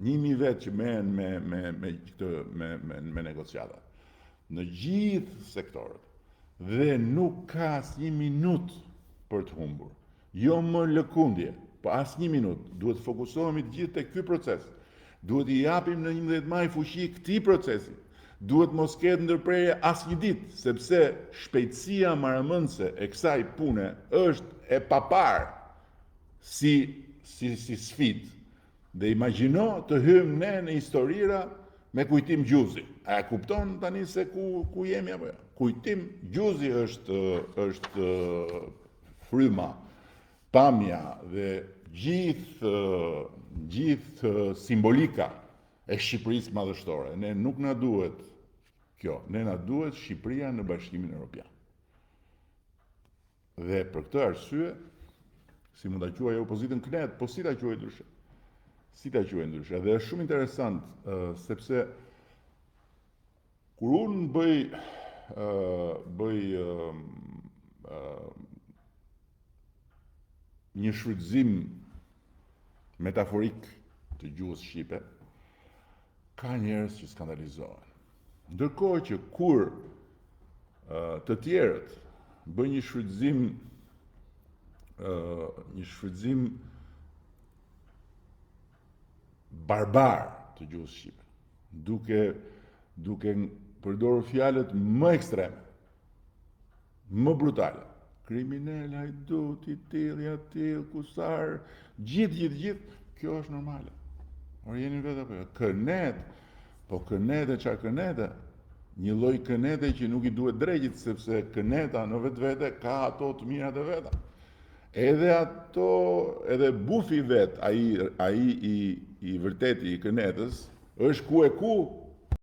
1.000 vetë që merren me negociata. Në gjithë sektorët. Dhe nuk ka asnjë minutë për të humbur. Jo më lëkundje, po asnjë minutë. Duhet të fokusohemi të gjithë tek ky proces. Duhet i japim në 11 maj fuqi këtij procesi. Duhet mos ketë ndërprerje asnjë ditë, sepse shpejtësia marrëmendse e kësaj pune është e paparë si sfidë. Dhe imagjino të hymë ne në historira me kujtim gjuzi. A e kupton tani se ku jemi apo jo? Kujtim gjuzi është fryma, pamja dhe gjithë simbolika e Shqipërisë madhështore. Ne nuk na duhet kjo, ne na duhet Shqipëria në Bashkimin Evropian. Dhe për këtë arsye, si mund ta quaj opozitën knet, po si ta quaj ndryshe? Si ta quaj ndryshe? Dhe është shumë interesant, sepse kur unë bëj një shfrytëzim metaforik të gjuhës shqipe, ka njerëz që skandalizohen. Ndërkohë që kur të tjerët bëjnë një shfrytëzim barbar të gjuhës shqipe, duke përdorur fjalët më ekstreme, më brutale, kriminal, hajdut, i tillë, i atill, kusar, gjithë, kjo është normale. Por jeni vetë apo jo? Kënet, po kënete çfarë kënete? Një lloj kënete që nuk i duhet drejtit, sepse këneta në vetvete ka ato të mirat e veta. Edhe bufi vet, ai i vërteti i kënetës, është ku